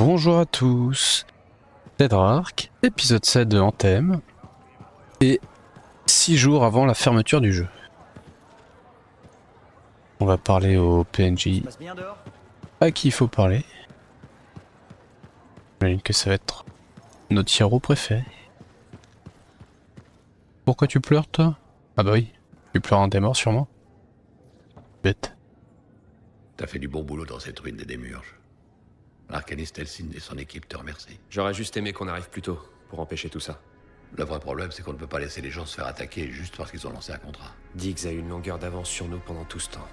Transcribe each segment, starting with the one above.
Bonjour à tous, c'est Drark, épisode 7 de Anthem, et 6 jours avant la fermeture du jeu. On va parler au PNJ à qui il faut parler. J'imagine que ça va être notre héros préféré. Pourquoi tu pleures toi? Ah bah oui, tu pleures un des morts sûrement. Bête. T'as fait du bon boulot dans cette ruine des démurges. L'arcaniste Elsin et son équipe te remercient. J'aurais juste aimé qu'on arrive plus tôt, pour empêcher tout ça. Le vrai problème, c'est qu'on ne peut pas laisser les gens se faire attaquer juste parce qu'ils ont lancé un contrat. Diggs a eu une longueur d'avance sur nous pendant tout ce temps.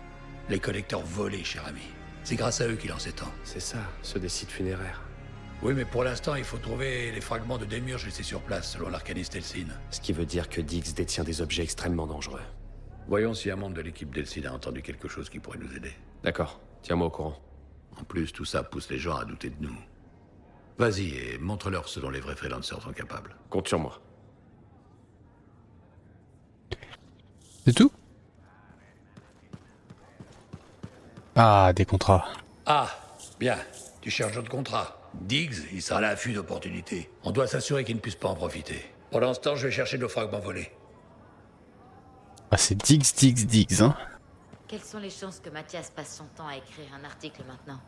Les collecteurs volés, cher ami. C'est grâce à eux qu'il en s'est tant. C'est ça, ceux des sites funéraires. Oui, mais pour l'instant, il faut trouver les fragments de démurges laissés sur place, selon l'arcaniste Elsin. Ce qui veut dire que Diggs détient des objets extrêmement dangereux. Voyons si un membre de l'équipe d'Elsin a entendu quelque chose qui pourrait nous aider. D'accord, tiens-moi au courant. En plus, tout ça pousse les gens à douter de nous. Vas-y et montre-leur ce dont les vrais freelancers sont capables. Compte sur moi. C'est tout? Ah, des contrats. Ah, bien. Tu cherches d'autres contrats. Diggs, il sera à l'affût d'opportunités. On doit s'assurer qu'il ne puisse pas en profiter. Pendant ce temps, je vais chercher nos fragments volés. Ah, c'est Diggs, hein. Quelles sont les chances que Mathias passe son temps à écrire un article maintenant?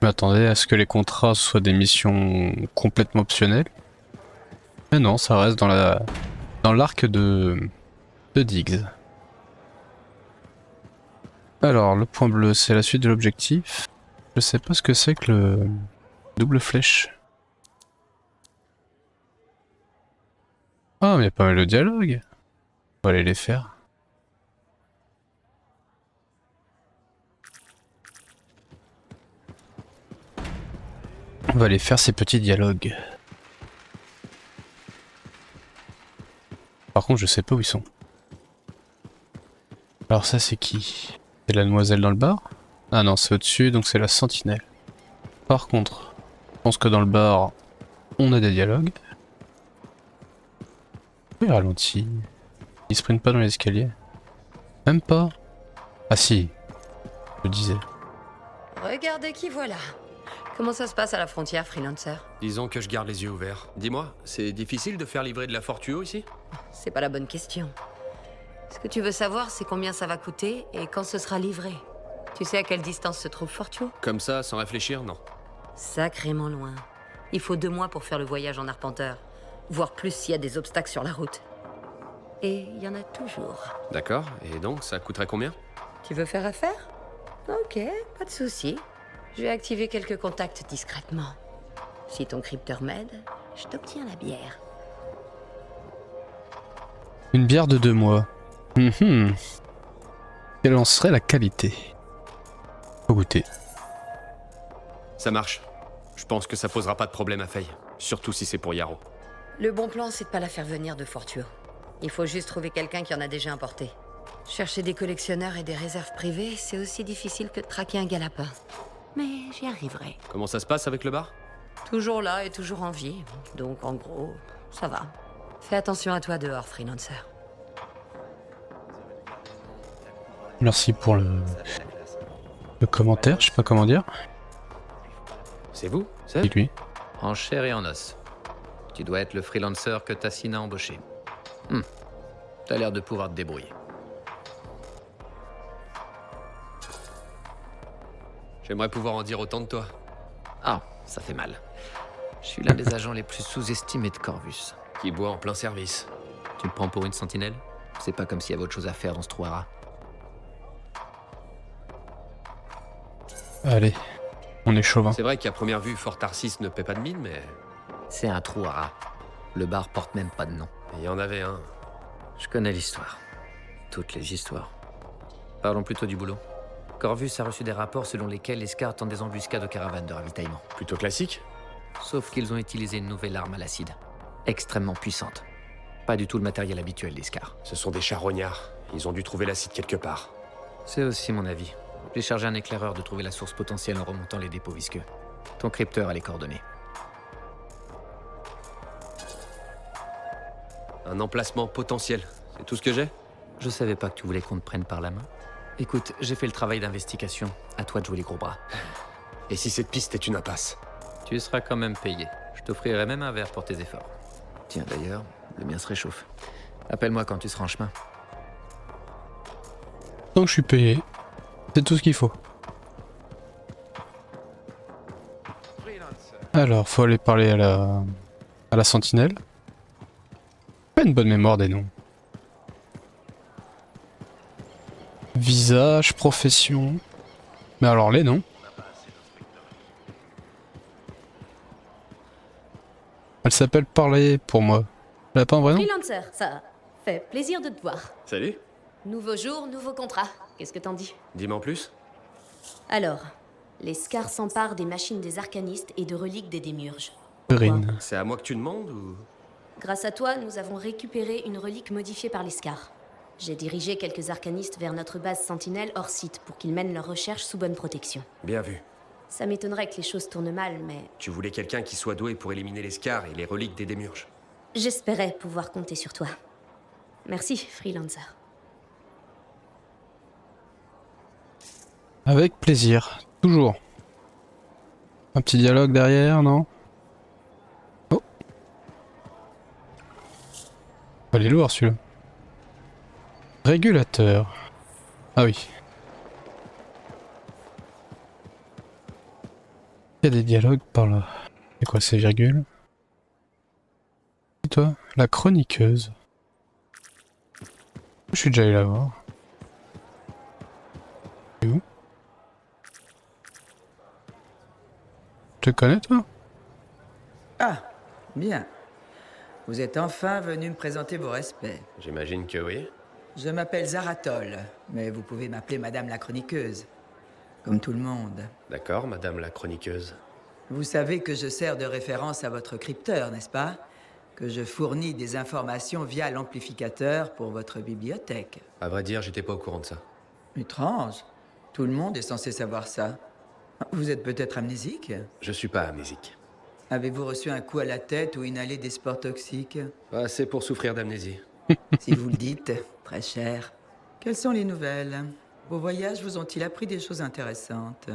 Je m'attendais à ce que les contrats soient des missions complètement optionnelles. Mais non, ça reste dans l'arc de Diggs. Alors, le point bleu, c'est la suite de l'objectif. Je sais pas ce que c'est que le double flèche. Ah, mais il y a pas mal de dialogues. On va aller les faire. On va aller faire ces petits dialogues. Par contre, je sais pas où ils sont. Alors ça, c'est qui? C'est la demoiselle dans le bar? Ah non, c'est au-dessus, donc c'est la sentinelle. Par contre, je pense que dans le bar, on a des dialogues. Pourquoi il ralentit? Il sprint pas dans l'escalier? Même pas? Ah si, je le disais. Regardez qui voilà. Comment ça se passe à la frontière, freelancer? Disons que je garde les yeux ouverts. Dis-moi, c'est difficile de faire livrer de la Fortuo ici? C'est pas la bonne question. Ce que tu veux savoir, c'est combien ça va coûter et quand ce sera livré. Tu sais à quelle distance se trouve Fortuo? Comme ça, sans réfléchir, non. Sacrément loin. Il faut 2 mois pour faire le voyage en arpenteur. Voire plus s'il y a des obstacles sur la route. Et il y en a toujours. D'accord, et donc ça coûterait combien? Tu veux faire affaire? Ok, pas de souci. Je vais activer quelques contacts discrètement. Si ton crypteur m'aide, je t'obtiens la bière. Une bière de 2 mois. Quelle en serait la qualité? Faut goûter. Ça marche. Je pense que ça posera pas de problème à Faye. Surtout si c'est pour Yarrow. Le bon plan, c'est de pas la faire venir de Fortuo. Il faut juste trouver quelqu'un qui en a déjà importé. Chercher des collectionneurs et des réserves privées, c'est aussi difficile que de traquer un galapin. Mais j'y arriverai. Comment ça se passe avec le bar? Toujours là et toujours en vie. Donc en gros, ça va. Fais attention à toi dehors, freelancer. Merci pour le commentaire, je sais pas comment dire. C'est vous, C'est c'est? lui. En chair et en os. Tu dois être le freelancer que Tassine a embauché. T'as l'air de pouvoir te débrouiller. J'aimerais pouvoir en dire autant de toi. Ah, ça fait mal. Je suis l'un des agents les plus sous-estimés de Corvus. Qui boit en plein service. Tu me prends pour une sentinelle? C'est pas comme s'il y avait autre chose à faire dans ce trou à rats. Allez, on est chauvin. C'est vrai qu'à première vue, Fort Tarsis ne paie pas de mine, mais C'est un trou à rats. Le bar porte même pas de nom. il y en avait un. Je connais l'histoire. Toutes les histoires. Parlons plutôt du boulot. Corvus a reçu des rapports selon lesquels les Scars tentent des embuscades aux caravanes de ravitaillement. Plutôt classique. Sauf qu'ils ont utilisé une nouvelle arme à l'acide. Extrêmement puissante. Pas du tout le matériel habituel des Scars. Ce sont des charognards. Ils ont dû trouver l'acide quelque part. C'est aussi mon avis. J'ai chargé un éclaireur de trouver la source potentielle en remontant les dépôts visqueux. Ton crypteur a les coordonnées. Un emplacement potentiel. C'est tout ce que j'ai? Je savais pas que tu voulais qu'on te prenne par la main. Écoute, j'ai fait le travail d'investigation. À toi de jouer les gros bras. Et si cette piste est une impasse? Tu seras quand même payé. Je t'offrirai même un verre pour tes efforts. Tiens d'ailleurs, le mien se réchauffe. Appelle-moi quand tu seras en chemin. Donc je suis payé. C'est tout ce qu'il faut. Alors, faut aller parler à la sentinelle. Pas une bonne mémoire des noms. Visage, profession. Mais alors les noms. Elle s'appelle Parler pour moi. Elle a pas un vrai nom? Freelancer, ça fait plaisir de te voir. Salut. Nouveau jour, nouveau contrat. Qu'est-ce que t'en dis? Dis-moi en plus. Alors, les Scars s'emparent des machines des arcanistes et de reliques des démiurges. Green. C'est à moi que tu demandes ou... Grâce à toi, nous avons récupéré une relique modifiée par les Scars. J'ai dirigé quelques arcanistes vers notre base sentinelle hors site pour qu'ils mènent leurs recherches sous bonne protection. Bien vu. Ça m'étonnerait que les choses tournent mal, mais Tu voulais quelqu'un qui soit doué pour éliminer les scars et les reliques des démiurges. j'espérais pouvoir compter sur toi. Merci, Freelancer. Avec plaisir. Toujours. Un petit dialogue derrière, non? Oh. Il est lourd celui-là. Régulateur. Ah oui. Il y a des dialogues par là. C'est quoi ces virgules? Et toi? La chroniqueuse. Je suis déjà allé la voir. C'est où? Tu te connais toi? Ah, bien. Vous êtes enfin venu me présenter vos respects. J'imagine que oui. Je m'appelle Zaratol, mais vous pouvez m'appeler Madame la Chroniqueuse. Comme tout le monde. D'accord, madame la chroniqueuse. Vous savez que je sers de référence à votre crypteur, n'est-ce pas? Que je fournis des informations via l'amplificateur pour votre bibliothèque. À vrai dire, j'étais pas au courant de ça. Étrange. Tout le monde est censé savoir ça. Vous êtes peut-être amnésique? Je suis pas amnésique. Avez-vous reçu un coup à la tête ou inhalé des spores toxiques? Pas assez pour souffrir d'amnésie. Si vous le dites, très cher. Quelles sont les nouvelles? Vos voyages vous ont-ils appris des choses intéressantes?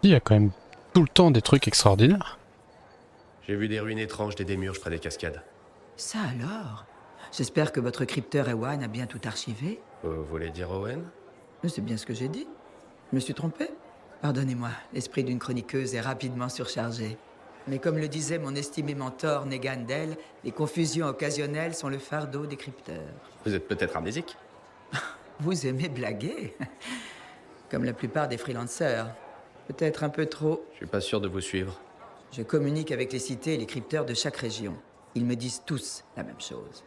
Il y a quand même tout le temps des trucs extraordinaires. J'ai vu des ruines étranges des démiurges près des cascades. Ça alors? J'espère que votre crypteur Ewan a bien tout archivé. Vous voulez dire Owen? C'est bien ce que j'ai dit. Je me suis trompé? Pardonnez-moi, l'esprit d'une chroniqueuse est rapidement surchargé. Mais comme le disait mon estimé mentor Negan Dell, les confusions occasionnelles sont le fardeau des crypteurs. Vous êtes peut-être amnésique? Vous aimez blaguer? Comme la plupart des freelancers. Peut-être un peu trop. Je suis pas sûr de vous suivre. Je communique avec les cités et les crypteurs de chaque région. Ils me disent tous la même chose.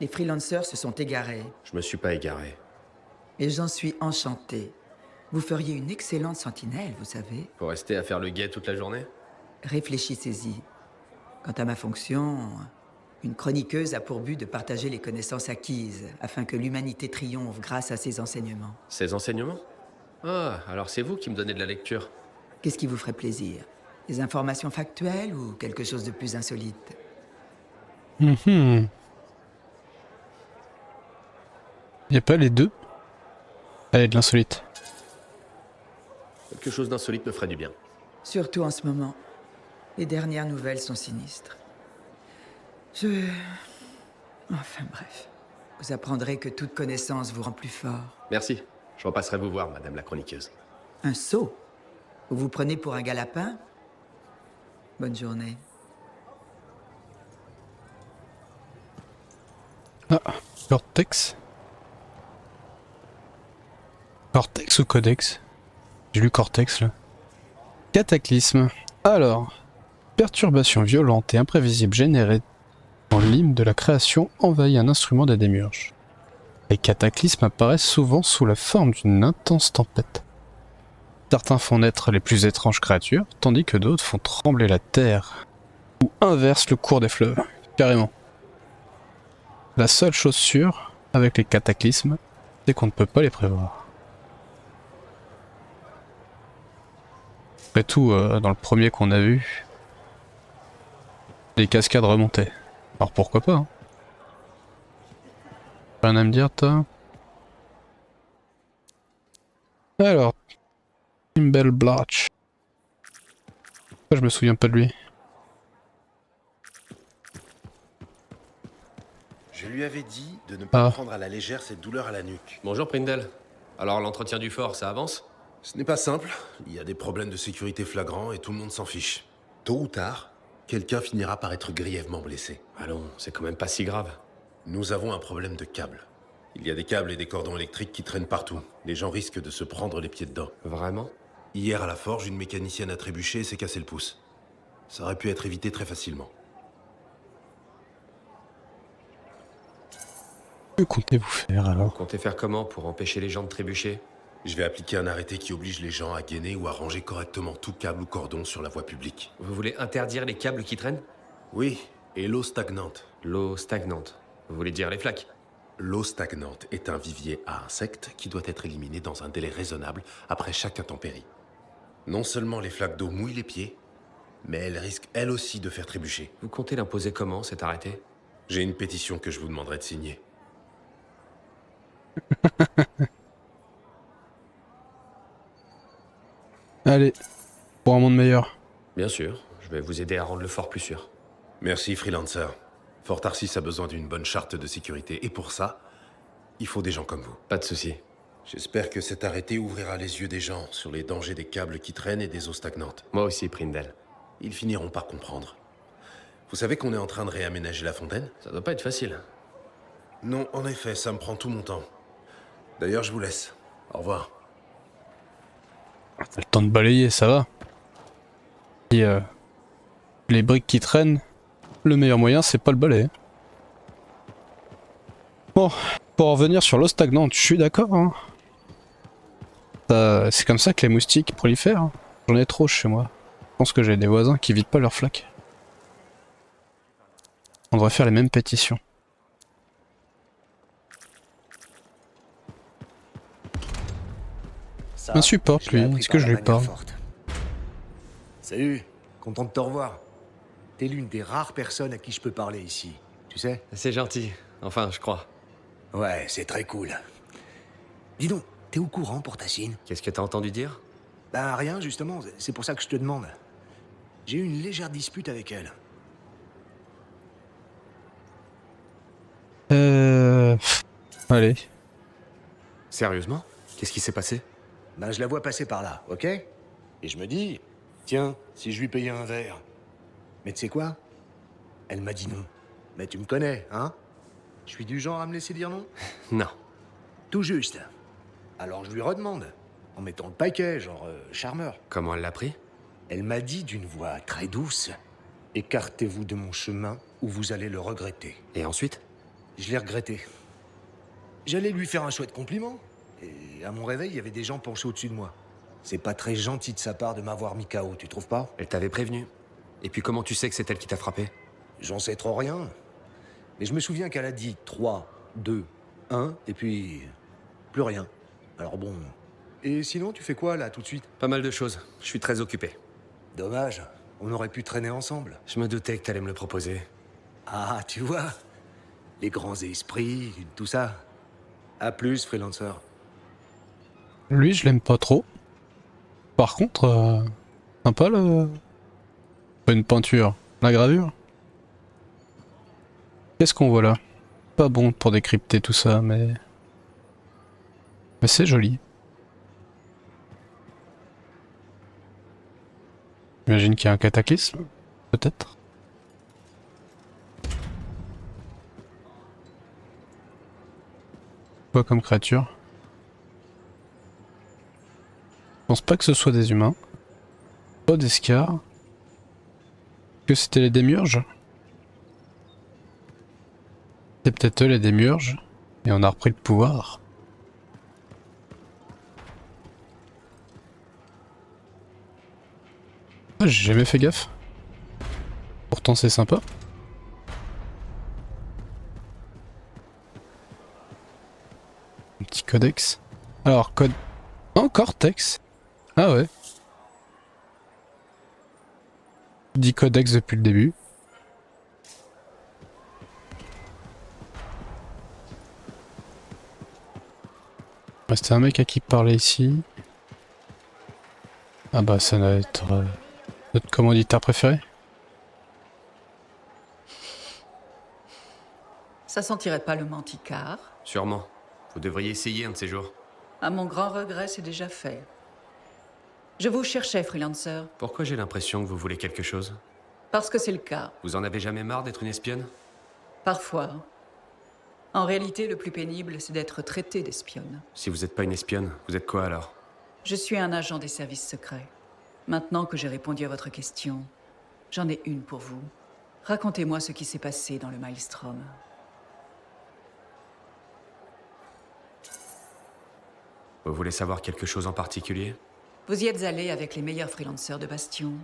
Les freelancers se sont égarés. Je me suis pas égaré. Et j'en suis enchanté. Vous feriez une excellente sentinelle, vous savez. Pour rester à faire le guet toute la journée? Réfléchissez-y. Quant à ma fonction, une chroniqueuse a pour but de partager les connaissances acquises afin que l'humanité triomphe grâce à ses enseignements. Ces enseignements? Ah, alors c'est vous qui me donnez de la lecture. Qu'est-ce qui vous ferait plaisir? Des informations factuelles ou quelque chose de plus insolite? Il y a pas les deux? Allez, de l'insolite. Quelque chose d'insolite me ferait du bien. Surtout en ce moment. Les dernières nouvelles sont sinistres. Enfin bref. Vous apprendrez que toute connaissance vous rend plus fort. Merci. Je repasserai vous voir, madame la chroniqueuse. Un sot? Vous vous prenez pour un galapin? Bonne journée. Ah, Cortex. Cortex ou Codex? J'ai lu Cortex là. Cataclysme. Alors, perturbation violente et imprévisible générée quand l'hymne de la création envahit un instrument des démiurges. Les cataclysmes apparaissent souvent sous la forme d'une intense tempête. Certains font naître les plus étranges créatures, tandis que d'autres font trembler la terre ou inversent le cours des fleuves, carrément. La seule chose sûre avec les cataclysmes, c'est qu'on ne peut pas les prévoir. Après tout, dans le premier qu'on a vu, les cascades remontaient. Alors pourquoi pas, hein. Rien à me dire, toi? Alors, Imbel Blatch. Pourquoi je me souviens pas de lui? Je lui avais dit de ne pas Ah. prendre à la légère cette douleur à la nuque. Bonjour Prindle. Alors l'entretien du fort, ça avance? Ce n'est pas simple, il y a des problèmes de sécurité flagrants et tout le monde s'en fiche. Tôt ou tard, quelqu'un finira par être grièvement blessé. Allons, c'est quand même pas si grave. Nous avons un problème de câbles. Il y a des câbles et des cordons électriques qui traînent partout. Les gens risquent de se prendre les pieds dedans. Vraiment? Hier à la forge, une mécanicienne a trébuché et s'est cassé le pouce. Ça aurait pu être évité très facilement. Que comptez-vous faire alors? Comptez faire comment pour empêcher les gens de trébucher? Je vais appliquer un arrêté qui oblige les gens à gainer ou à ranger correctement tout câble ou cordon sur la voie publique. Vous voulez interdire les câbles qui traînent? Oui, et l'eau stagnante. L'eau stagnante. Vous voulez dire les flaques? L'eau stagnante est un vivier à insectes qui doit être éliminé dans un délai raisonnable après chaque intempérie. Non seulement les flaques d'eau mouillent les pieds, mais elles risquent elles aussi de faire trébucher. Vous comptez l'imposer comment, cet arrêté? J'ai une pétition que je vous demanderai de signer. Allez, pour un monde meilleur. Bien sûr, je vais vous aider à rendre le fort plus sûr. Merci, Freelancer. Fort Tarsis a besoin d'une bonne charte de sécurité, et pour ça, il faut des gens comme vous. Pas de souci. J'espère que cet arrêté ouvrira les yeux des gens sur les dangers des câbles qui traînent et des eaux stagnantes. Moi aussi, Prindle. Ils finiront par comprendre. Vous savez qu'on est en train de réaménager la fontaine? Ça doit pas être facile. Non, en effet, ça me prend tout mon temps. D'ailleurs, je vous laisse. Au revoir. T'as le temps de balayer, ça va. Et les briques qui traînent, le meilleur moyen c'est pas le balai. Bon, pour en revenir sur l'eau stagnante, je suis d'accord. Hein. C'est comme ça que les moustiques prolifèrent. Hein. J'en ai trop chez moi. Je pense que j'ai des voisins qui vident pas leurs flaques. On devrait faire les mêmes pétitions. Ça, M'insupporte je l'ai lui, appris est-ce par que je la lui manière parle? forte. Salut, content de te revoir. T'es l'une des rares personnes à qui je peux parler ici, tu sais? C'est gentil. Enfin, je crois. Ouais, c'est très cool. Dis donc, t'es au courant pour Tassine? Qu'est-ce que t'as entendu dire? Ben rien, justement, c'est pour ça que je te demande. J'ai eu une légère dispute avec elle. Allez. Sérieusement? Qu'est-ce qui s'est passé? Ben je la vois passer par là, ok? Et je me dis, tiens, si je lui payais un verre. Mais tu sais quoi? Elle m'a dit non. Mais tu me connais, hein? Je suis du genre à me laisser dire non? Non. Tout juste. Alors je lui redemande, en mettant le paquet, genre charmeur. Comment elle l'a pris? Elle m'a dit d'une voix très douce, écartez-vous de mon chemin ou vous allez le regretter. Et ensuite? Je l'ai regretté. J'allais lui faire un chouette compliment. Et à mon réveil, il y avait des gens penchés au-dessus de moi. C'est pas très gentil de sa part de m'avoir mis KO, tu trouves pas? Elle t'avait prévenu. Et puis comment tu sais que c'est elle qui t'a frappé? J'en sais trop rien. Mais je me souviens qu'elle a dit 3, 2, 1, et puis... plus rien. Alors bon... Et sinon, tu fais quoi, là, tout de suite? Pas mal de choses. Je suis très occupé. Dommage. On aurait pu traîner ensemble. Je me doutais que t'allais me le proposer. Ah, tu vois? Les grands esprits, tout ça. À plus, freelancer. Lui, je l'aime pas trop. Par contre, sympa le... Pas une peinture, la gravure. Qu'est-ce qu'on voit là? Pas bon pour décrypter tout ça, mais... Mais c'est joli. J'imagine qu'il y a un cataclysme, peut-être. Quoi comme créature? Je pense pas que ce soit des humains. Pas des scars. Que c'était les démiurges? C'est peut-être eux les démiurges. Et on a repris le pouvoir. Ah, j'ai jamais fait gaffe. Pourtant c'est sympa. Un petit codex. Alors, code... Un cortex. Ah ouais. Je dis codex depuis le début. C'était un mec à qui parler ici. Ah bah ça doit être notre commanditaire préféré. Ça sentirait pas le manticard? Sûrement. Vous devriez essayer un de ces jours. À mon grand regret, c'est déjà fait. Je vous cherchais, freelancer. Pourquoi j'ai l'impression que vous voulez quelque chose? Parce que c'est le cas. Vous en avez jamais marre d'être une espionne? Parfois. En réalité, le plus pénible, c'est d'être traité d'espionne. Si vous n'êtes pas une espionne, vous êtes quoi alors? Je suis un agent des services secrets. Maintenant que j'ai répondu à votre question, j'en ai une pour vous. Racontez-moi ce qui s'est passé dans le Maelstrom. Vous voulez savoir quelque chose en particulier? Vous y êtes allé avec les meilleurs freelancers de Bastion.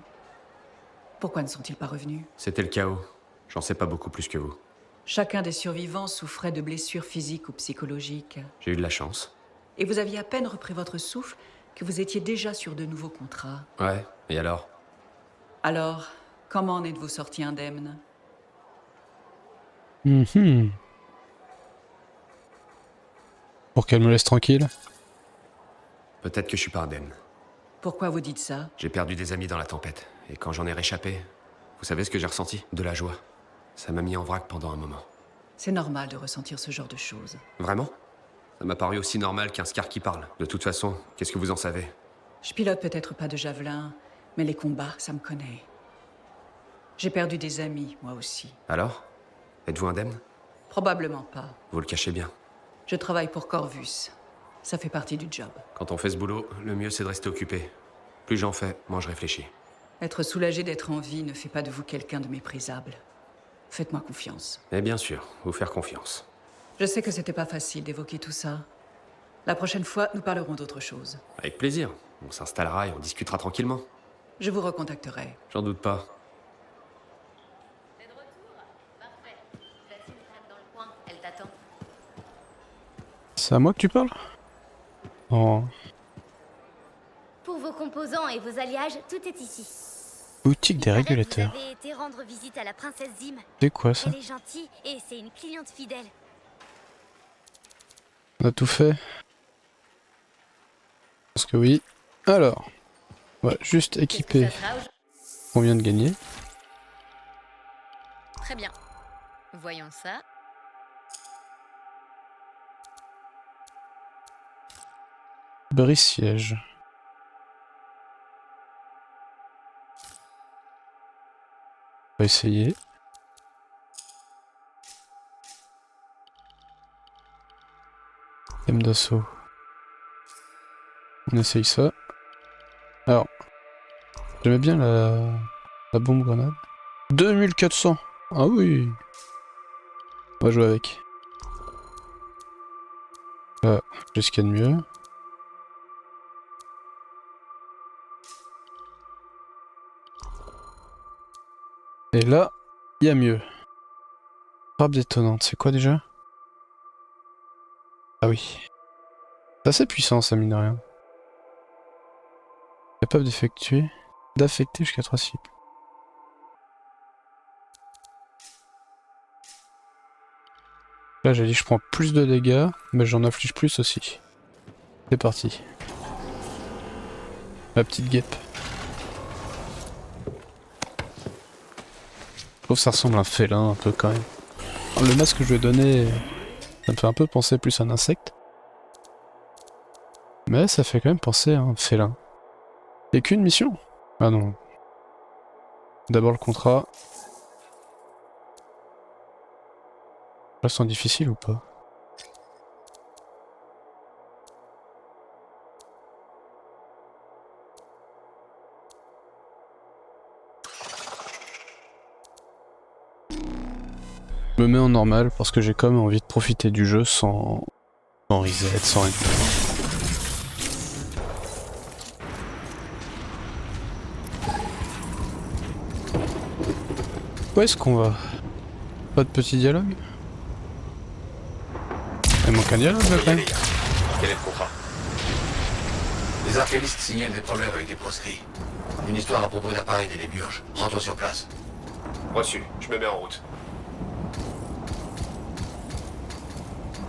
Pourquoi ne sont-ils pas revenus? C'était le chaos. J'en sais pas beaucoup plus que vous. Chacun des survivants souffrait de blessures physiques ou psychologiques. J'ai eu de la chance. Et vous aviez à peine repris votre souffle que vous étiez déjà sur de nouveaux contrats. Ouais, et alors? Alors, comment en êtes-vous sorti indemne? Pour qu'elle me laisse tranquille. Peut-être que je suis pas indemne. Pourquoi vous dites ça? J'ai perdu des amis dans la tempête. Et quand j'en ai réchappé, vous savez ce que j'ai ressenti? De la joie. Ça m'a mis en vrac pendant un moment. C'est normal de ressentir ce genre de choses. Vraiment? Ça m'a paru aussi normal qu'un Scar qui parle. De toute façon, qu'est-ce que vous en savez? Je pilote peut-être pas de javelin, mais les combats, ça me connaît. J'ai perdu des amis, moi aussi. Alors? Êtes-vous indemne? Probablement pas. Vous le cachez bien. Je travaille pour Corvus. Ça fait partie du job. Quand on fait ce boulot, le mieux c'est de rester occupé. Plus j'en fais, moins je réfléchis. Être soulagé d'être en vie ne fait pas de vous quelqu'un de méprisable. Faites-moi confiance. Et bien sûr, vous faire confiance. Je sais que c'était pas facile d'évoquer tout ça. La prochaine fois, nous parlerons d'autre chose. Avec plaisir. On s'installera et on discutera tranquillement. Je vous recontacterai. J'en doute pas. T'es de retour? Parfait. Platine traîne dans le coin. Elle t'attend. C'est à moi que tu parles? Oh. Pour vos composants et vos alliages, tout est ici. Boutique des Il paraît que régulateurs. Vous avez été rendre visite à la princesse Zim. C'est quoi ça? Elle est gentille et c'est une cliente fidèle. On a tout fait? Je pense que oui. Alors, on va juste équiper Ça sera ce qu'on vient de gagner. Très bien. Voyons ça. Brise-siège. On va essayer. Thème d'assaut. On essaye ça. Alors, j'aimais bien la bombe grenade. 2400. Ah oui. On va jouer avec. J'ai ce qu'il y a de mieux. Et là, il y a mieux. Frappe détonnante, c'est quoi déjà? Ah oui. C'est assez puissant ça, mine de rien. Capable d'affecter jusqu'à 3 cibles. Là j'ai dit je prends plus de dégâts, mais j'en afflige plus aussi. C'est parti. La petite guêpe. Je trouve que ça ressemble à un félin un peu quand même. Le masque que je lui ai donné, ça me fait un peu penser plus à un insecte. Mais ça fait quand même penser à un félin. Et qu'une mission? Ah non. D'abord le contrat. Là, c'est difficile ou pas? Je me mets en normal parce que j'ai quand même envie de profiter du jeu sans reset, sans rien. Où est-ce qu'on va? Pas de petit dialogue? Il manque un dialogue là quand même. Quel est le contrat? Les arcanistes signalent des problèmes avec des proscrits. Une histoire à propos d'appareils des démiurges. Rends-toi sur place. Reçu, je me mets en route.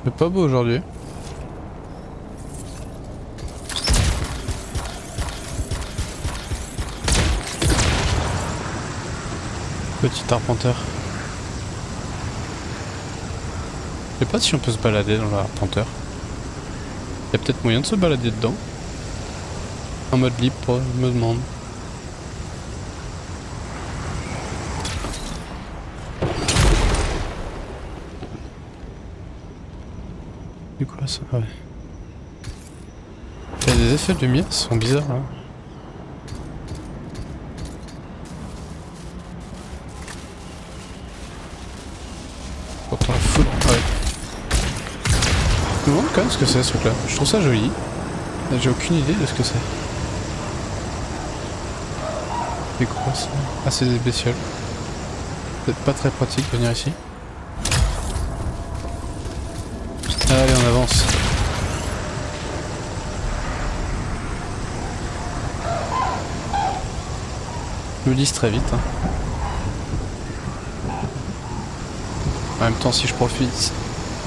C'est pas beau aujourd'hui. Petit arpenteur. Je sais pas si on peut se balader dans l'arpenteur. Il y a peut-être moyen de se balader dedans. En mode libre, je me demande. Du coup ça, ouais. Il y a des effets de lumière qui sont bizarres là. Pourtant la foule, ouais. Je me demande quand même ce que c'est ce truc là. Je trouve ça joli. J'ai aucune idée de ce que c'est. C'est quoi ça? Ah c'est des bestioles. Peut-être pas très pratique de venir ici. Allez on avance. Je me lise très vite. Hein. En même temps si je profite...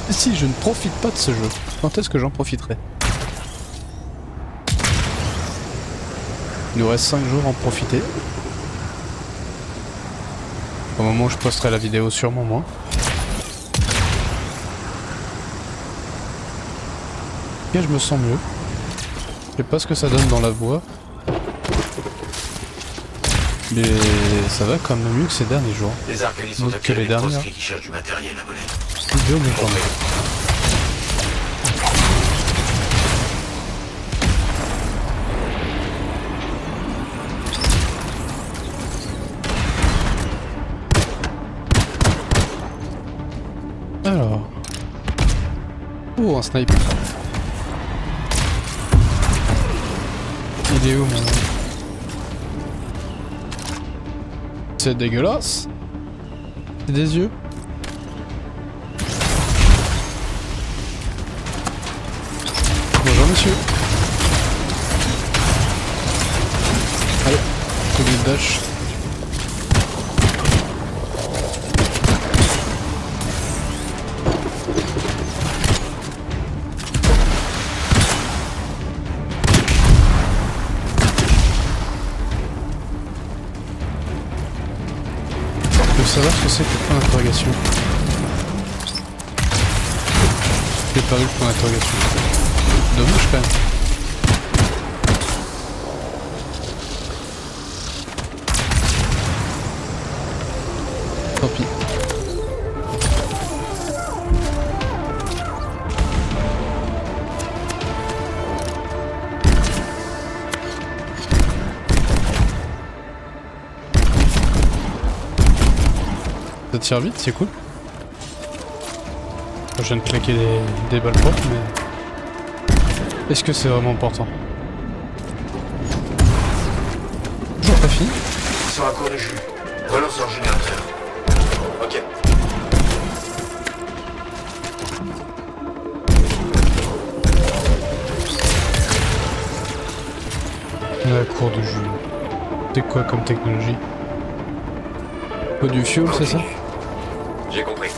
Si je ne profite pas de ce jeu, quand est-ce que j'en profiterai? Il nous reste 5 jours à en profiter. Au moment où je posterai la vidéo sûrement moins. Et je me sens mieux. Je sais pas ce que ça donne dans la voix. Mais ça va quand même mieux que ces derniers jours. Les arcanistes sont que les dernières. qui cherchent du matériel à voler. Vidéo mais quand même. Alors. Oh, un sniper. Il est où mon... C'est dégueulasse. C'est des yeux. Bonjour monsieur. Allez, collier de dash. Savoir ce que c'est que le point d'interrogation. J'ai pas vu le point d'interrogation. Dommage quand même. Tant pis. Ça tire vite, c'est cool. Je viens de claquer des balles propres, mais... Est-ce que c'est vraiment important? Toujours pas fini. Ils sont à court de jus. Relance leur générateur. Ok. On est à court de jus. C'est quoi comme technologie? Faut du fuel, c'est ça? J'ai compris.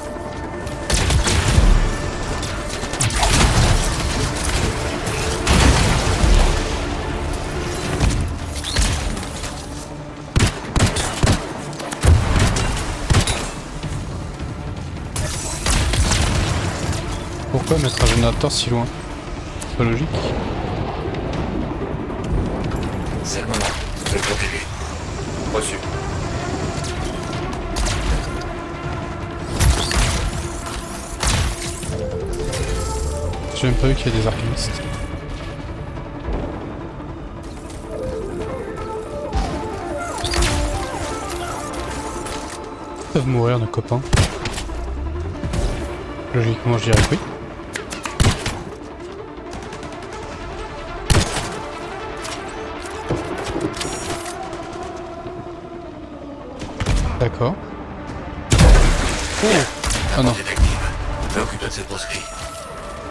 Pourquoi mettre un générateur si loin? C'est pas logique. C'est le moment. Je vais le protéger. Reçu. J'ai même pas vu qu'il y a des arcanistes. Ils peuvent mourir nos copains. Logiquement je dirais que oui. D'accord. Oh. Ah non. Occupe-toi de cette proscrit.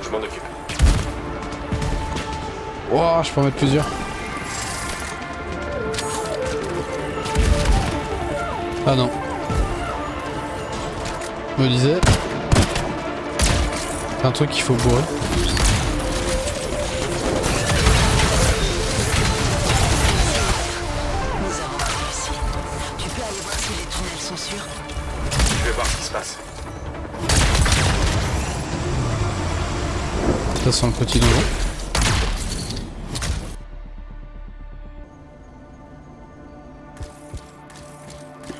Je m'en occupe. Wow, je peux en mettre plusieurs. Ah non. Je me disais. C'est un truc qu'il faut bourrer. Nous avons réussi. Tu peux aller voir si les tunnels sont sûrs? Ça sent le petit donjon.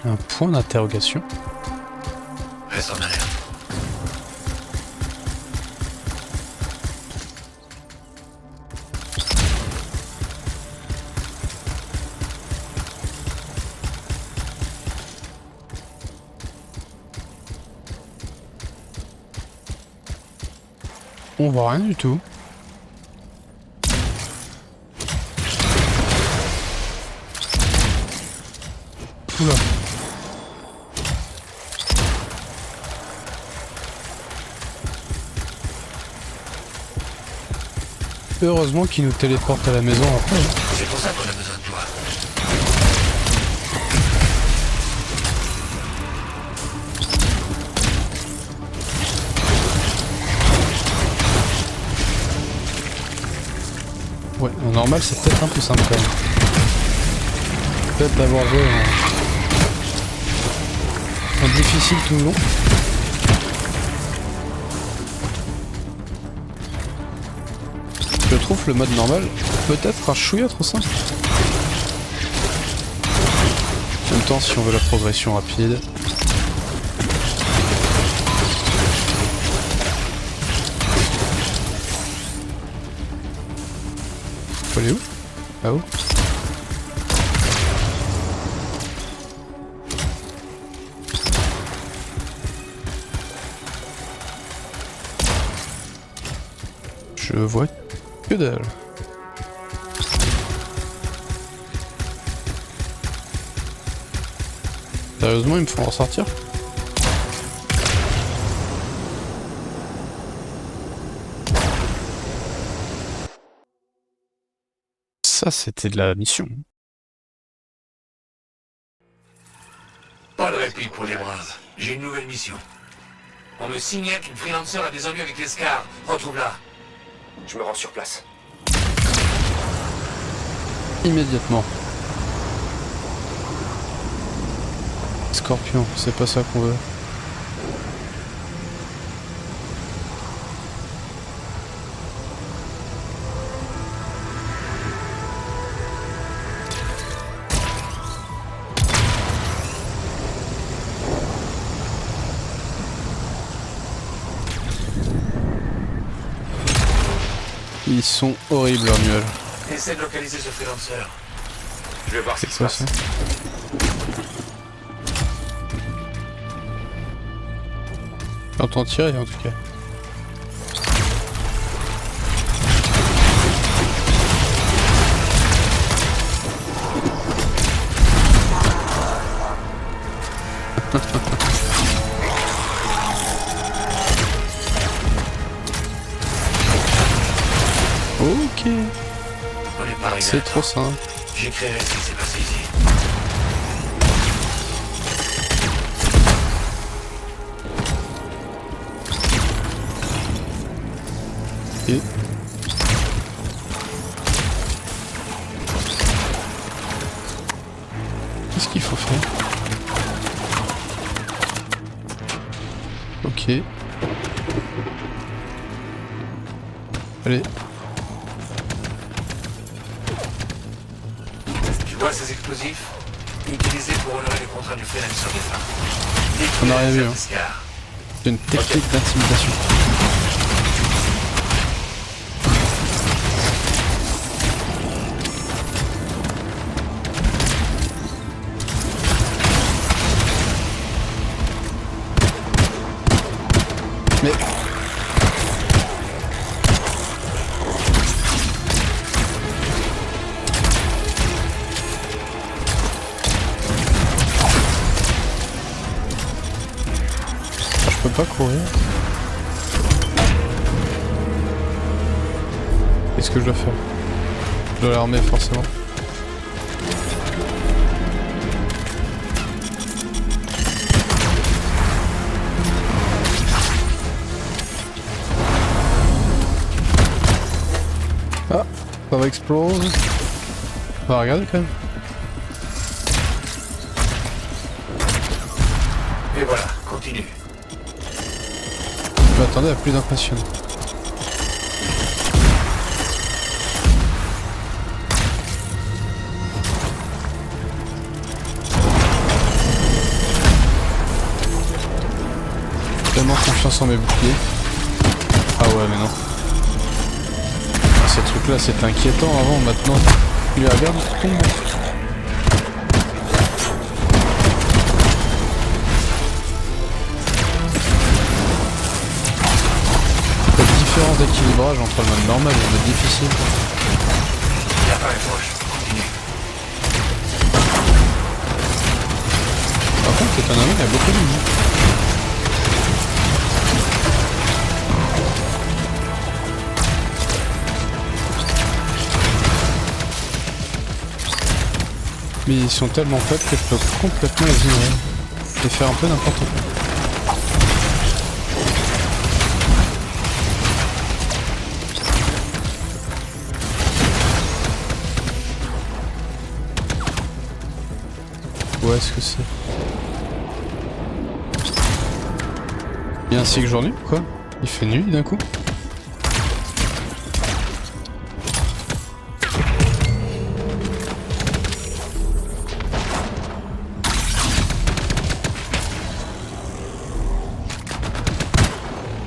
Un point d'interrogation. Reste en alerte. On voit rien du tout. Oula. Heureusement qu'il nous téléporte à la maison après. C'est pour ça qu'on a besoin de toi. Ouais, en normal c'est peut-être un peu simple quand même. Peut-être d'avoir joué en difficile tout le long. Je trouve le mode normal peut-être un chouïa trop simple. En même temps, si on veut la progression rapide. Faut aller où? Là-haut? Je vois que dalle. Sérieusement, il me faut en sortir? Ça, c'était de la mission. Pas de répit pour les braves. J'ai une nouvelle mission. On me signale qu'une freelancer a des ennuis avec les Scars. Retrouve-la. Je me rends sur place. Immédiatement. Scorpion, c'est pas ça qu'on veut. Ils sont horribles leurs nuages. Essaie de localiser ce freelancer. Je vais voir ce qui se C'est passe. ça. J'entends tirer en tout cas. Ok. On n'est pas arrivé. C'est trop simple. J'écrirai ce qui s'est passé ici. Et... Qu'est-ce qu'il faut faire? Ok. Allez. Tu vois ces explosifs? Utilisés pour honorer les contrats du freelancer des femmes. On n'a rien vu, hein. Scars. C'est une technique d'intimidation. Mais... Je peux pas courir. Qu'est-ce que je dois faire? Je dois l'armer forcément. Ah, ça va exploser. On va regarder quand même. Et voilà, continue. Je m'attendais à plus d'impressionnant. sans mes boucliers. Ah ouais, mais non. Ces trucs là c'était inquiétant avant, maintenant. Il regarde, il tombe. La différence d'équilibrage entre le mode normal et le mode difficile. Il a pas une poche, continue. Par contre, étonnamment, il y a beaucoup de lignes. Mais ils sont tellement faibles que je peux complètement les ignorer et faire un peu n'importe quoi. Où est-ce que c'est? Il y a un cycle journée ou quoi? Il fait nuit d'un coup?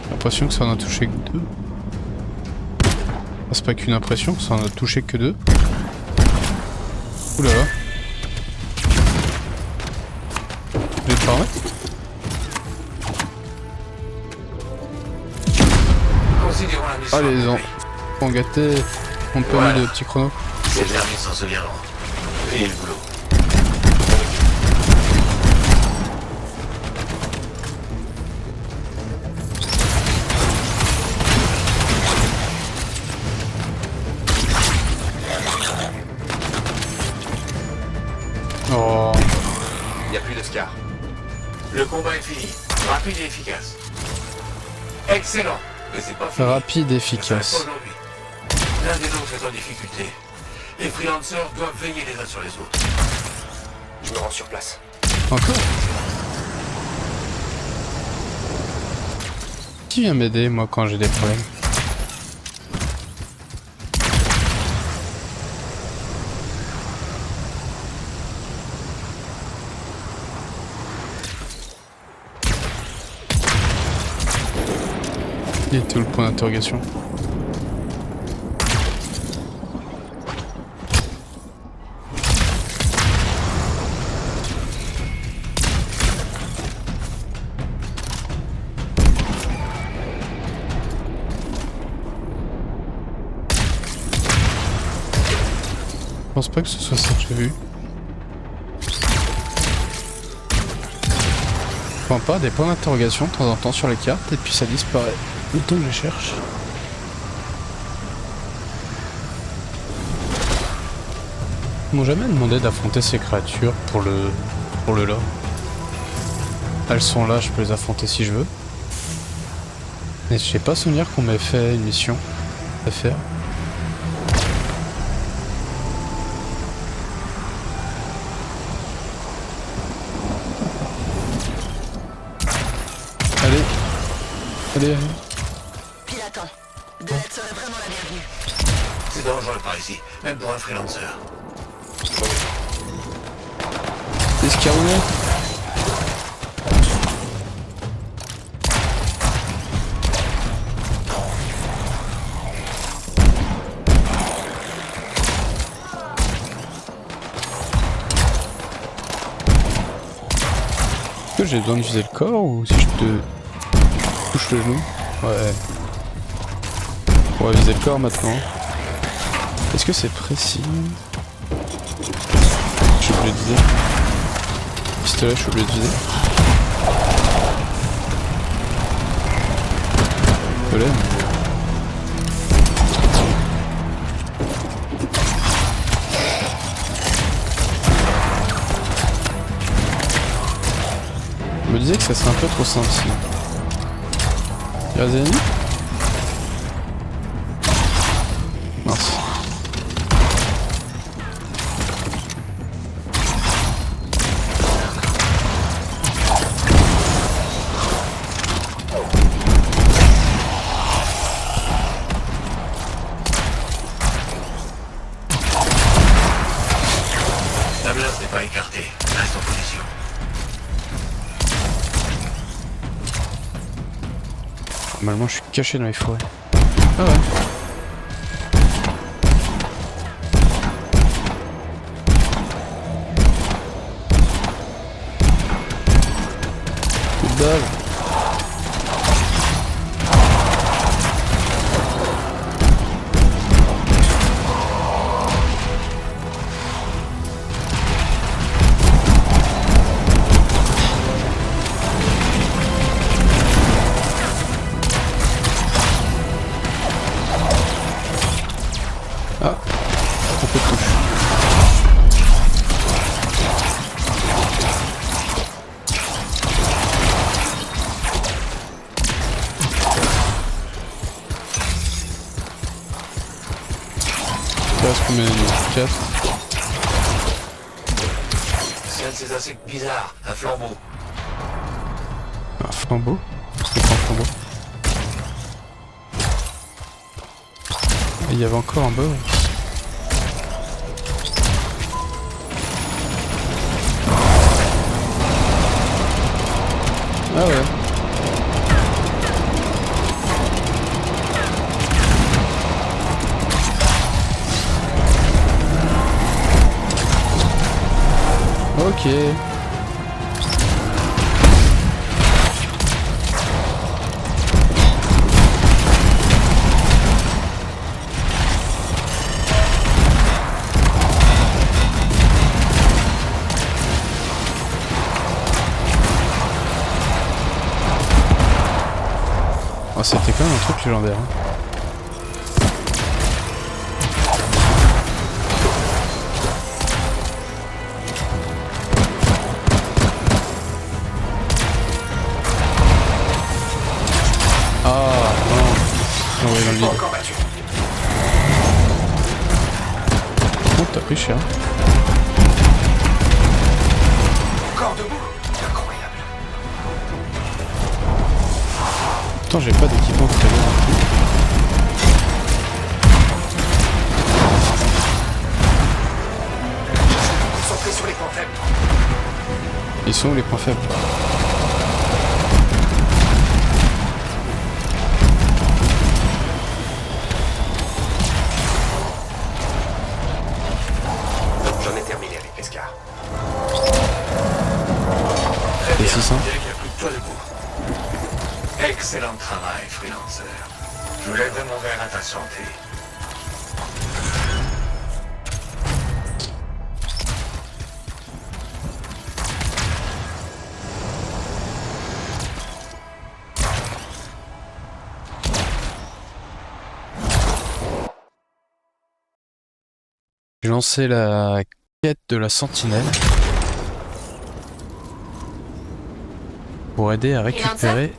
J'ai l'impression que ça en a touché que 2. Ah, c'est pas qu'une impression, ça en a touché que 2. Oula. Je vais te permettre. Allez-en. On gâté. On peut mettre de petits chronos. Ces derniers s'en souviendront. Finis le boulot. Oh. Y a plus de Scar. Le combat est fini. Rapide et efficace. Excellent. Mais c'est pas fini. Rapide et Ça s'arrête efficace. pas aujourd'hui. L'un des nôtres est en difficulté. Les freelancers doivent veiller les uns sur les autres. Je me rends sur place. Encore? Qui vient m'aider moi quand j'ai des problèmes? Il est tout le point d'interrogation. Je pense pas que ce soit ça que j'ai vu. Enfin pas, des points d'interrogation de temps en temps sur les cartes et puis ça disparaît. Le temps que je les cherche. Ils m'ont jamais demandé d'affronter ces créatures pour le lore. Elles sont là, je peux les affronter si je veux. Mais j'ai pas souvenir qu'on m'ait fait une mission à faire. Allez. Allez, allez. Pilotant, de l'aide serait vraiment la bienvenue. C'est dangereux par ici, même pour un freelancer. Escaroulet. Est-ce que j'ai besoin de viser le corps ou si je te touche le genou? Ouais. On va viser le corps maintenant. Est-ce que c'est précis? Je suis obligé de viser. Pistolet, je suis obligé de viser. Pistolet. Je me disais que ça serait un peu trop simple sinon. Il y a des ennemis? Mince. La menace n'est pas écartée. Reste en position. Normalement, je suis caché dans les forêts. Ah ouais. Coup de balle. Ah, un peu de touche. Il reste combien d'ennemis? 4. C'est un de ces insectes bizarres, un flambeau. Un flambeau? C'est pas un flambeau. Et il y avait encore un bas. Ah ouais. Ok. Oh, c'était quand même un truc légendaire. Hein. Ah non, envoyé dans le vide. Oh, t'as pris cher. Encore debout. Incroyable. Pourtant j'ai pas d'équipement tout à l'heure non plus. Concentrez sur les points faibles. Ils sont où les points faibles? J'en ai terminé avec l'escar. Très bien. 600. Il n'y a plus que toi debout. Excellent travail, freelancer. Je voulais de mon verre à ta santé. J'ai lancé la quête de la sentinelle pour aider à récupérer.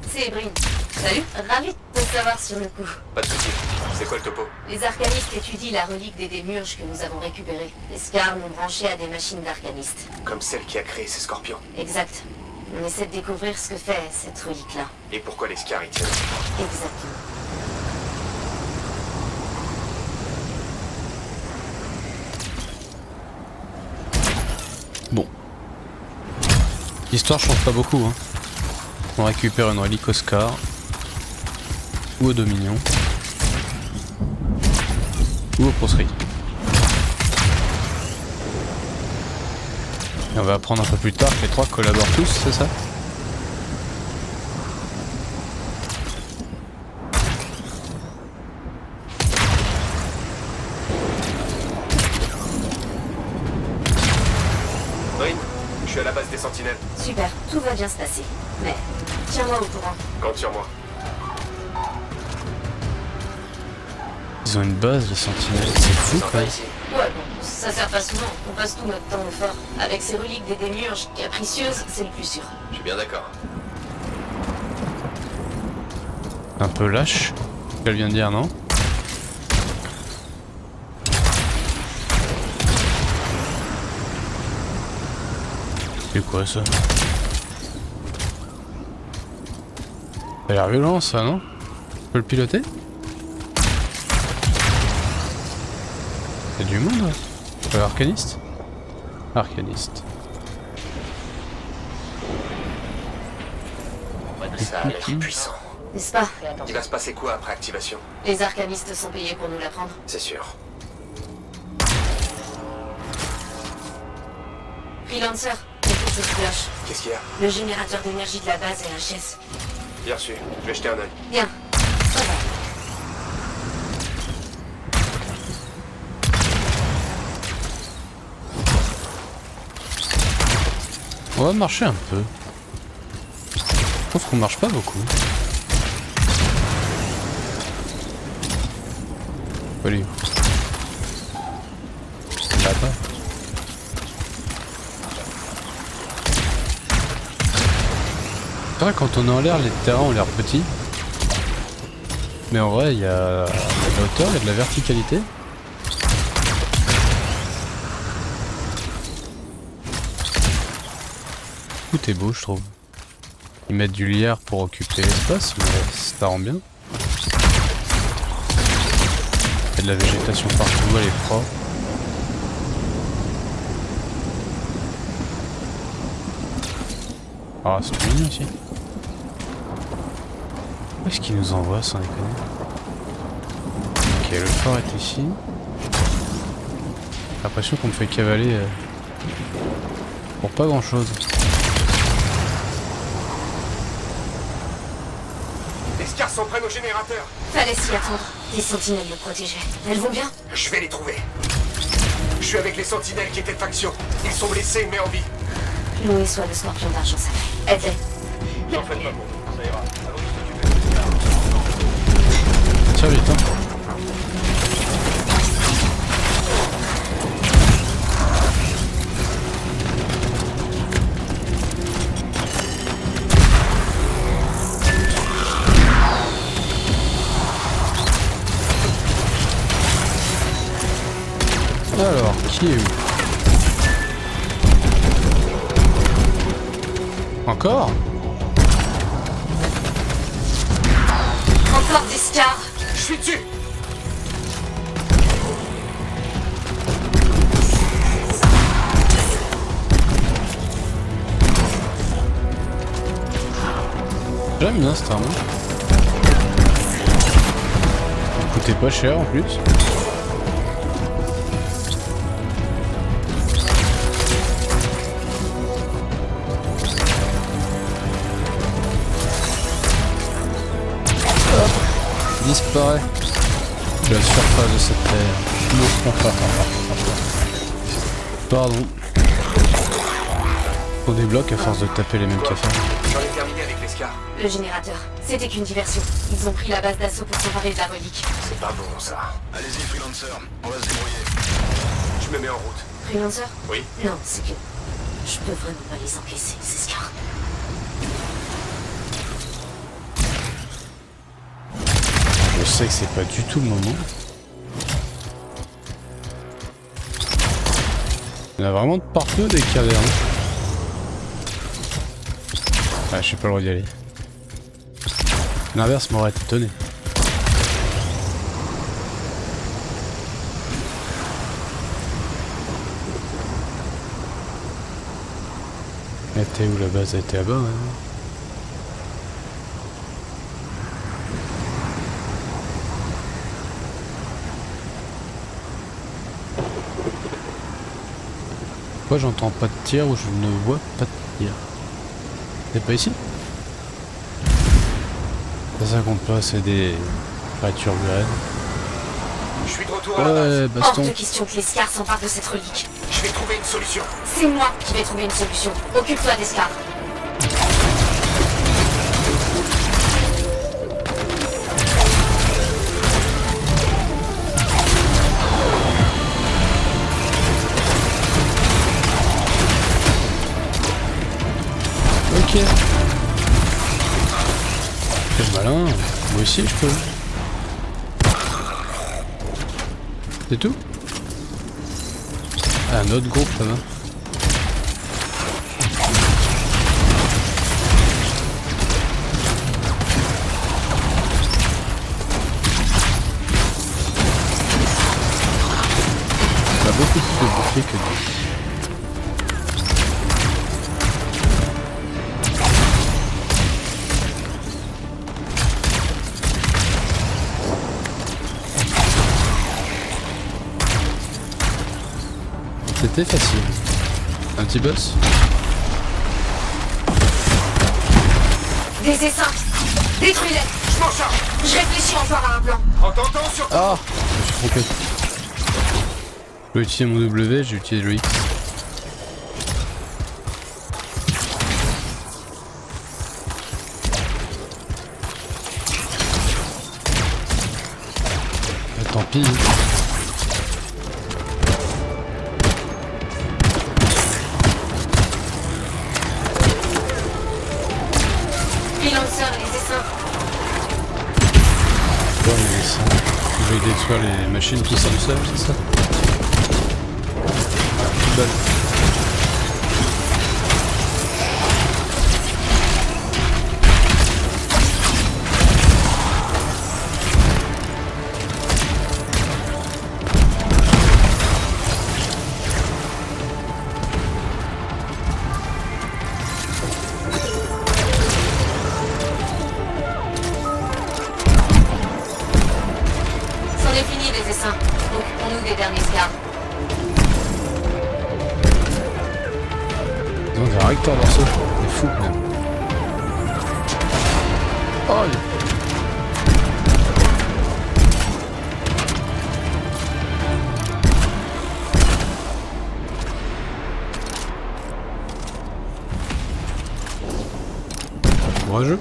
C'est Brin. Salut. Ravi de te savoir sur le coup. Pas de soucis. C'est quoi le topo? Les arcanistes étudient la relique des démurges que nous avons récupérée. Les scars l'ont branchée à des machines d'arcanistes. Comme celle qui a créé ces scorpions. Exact. On essaie de découvrir ce que fait cette relique-là. Et pourquoi les scars y tiennent? Exactement. Bon. L'histoire change pas beaucoup. Hein. On récupère une relique au Scar ou au Dominion ou au Proscrite. Et on va apprendre un peu plus tard que les trois collaborent tous, c'est ça? Brin, je suis à la base des sentinelles. Super, tout va bien se passer. Mais tiens-moi au courant. Compte sur moi. Ils ont une base, les sentinelles, c'est fou quoi. Ouais, bon, ça sert pas souvent. On passe tout notre temps au fort. Avec ces reliques des démurges capricieuses, c'est le plus sûr. Je suis bien d'accord. Un peu lâche, qu'elle vient de dire, non? C'est quoi ça? Ça a l'air violent ça, non? Tu peux le piloter? C'est du monde? Arcaniste? Arcaniste. Ça a l'air puissant. n'est-ce pas? Il va se passer quoi après activation? Les arcanistes sont payés pour nous l'apprendre. C'est sûr. Freelancer, écoute cette cloche. Qu'est-ce qu'il y a? Le générateur d'énergie de la base est HS. Bien reçu. Je vais jeter un œil. Bien. Ça va. On va marcher un peu. Je pense qu'on marche pas beaucoup. Allez. Là-bas. C'est vrai, quand on est en l'air, les terrains ont l'air petits. Mais en vrai, il y a de la hauteur, il y a de la verticalité. Tout est beau, je trouve. Ils mettent du lierre pour occuper l'espace, mais ça rend bien. Il y a de la végétation partout, elle est propre. Ah, c'est tout mignon aussi. Où est-ce qu'il nous envoie sans déconner? Ok, le fort est ici. J'ai l'impression qu'on me fait cavaler pour pas grand chose. Les scars s'en prennent au générateur. Fallait s'y attendre. Les sentinelles le protégeaient. Elles vont bien? Je vais les trouver. Je suis avec les sentinelles qui étaient de faction. Ils sont blessés mais en vie. Louis soit le scorpion d'argent sacré. Aide-les. N'en faites pas pour nous, ça ira. Allons nous occuper de ça. Tiens vite, hein. Alors, qui est où? Encore? Encore des scars. Je suis dessus. J'aime bien cette arme. Elle coûtait pas cher en plus. Disparaît de la surface de cette terre. Pardon. On débloque à force de taper les mêmes cafards. J'en ai terminé avec les scars. Le générateur. C'était qu'une diversion. Ils ont pris la base d'assaut pour s'emparer de la relique. C'est pas bon ça. Allez-y, Freelancer, on va se débrouiller. Je me mets en route. Freelancer? Oui. Non, c'est que... Je peux vraiment pas les encaisser, ces scars. Je sais que c'est pas du tout le moment. Il y en a vraiment de partout des cavernes. Ah, je sais pas le droit d'y aller. L'inverse m'aurait étonné. Elle était où la base? Elle était là-bas, hein. Pourquoi j'entends pas de tir ou je ne vois pas de tir? C'est pas ici? C'est ça compte pas, c'est des créatures grenades. Je suis de retour à la base. Ouais, baston. Hors de question que les scars s'emparent de cette relique. Je vais trouver une solution. C'est moi qui vais trouver une solution. Occupe-toi des scars. Ok. C'est malin. Moi aussi je peux. C'est tout? Ah, un autre groupe là-bas. Ça a beaucoup plus de boucliers que de... C'était facile. Un petit boss. Des essaims. Détruis-les. Je m'en charge. Je réfléchis encore à un plan. En tentant sur... Ah, je me suis trompé. Je vais utiliser mon W, j'ai utilisé le X. Tant pis. Freelancer, les essaims. Ouais, mais ça... Je vais détruire les machines qui sont du sol, c'est ça? Balle. C'en est fini les essaims. Occupons-nous des derniers scars. Donc un recteur morceau. C'est fou quand même. Oh, courageux.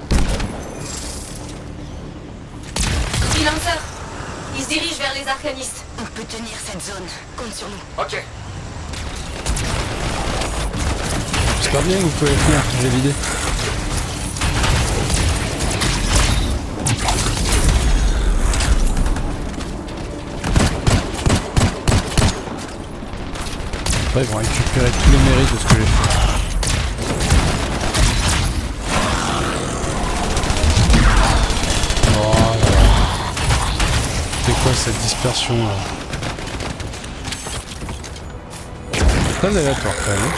Freelancer, il se dirige vers les arcanistes. On peut tenir cette zone. Compte sur nous. Ok. J'espère bien que vous pouvez le finir, j'ai vidé. Après, ils vont récupérer tous les mérites de ce que j'ai fait. Oh là là. C'est quoi cette dispersion là? Très aléatoire quand même.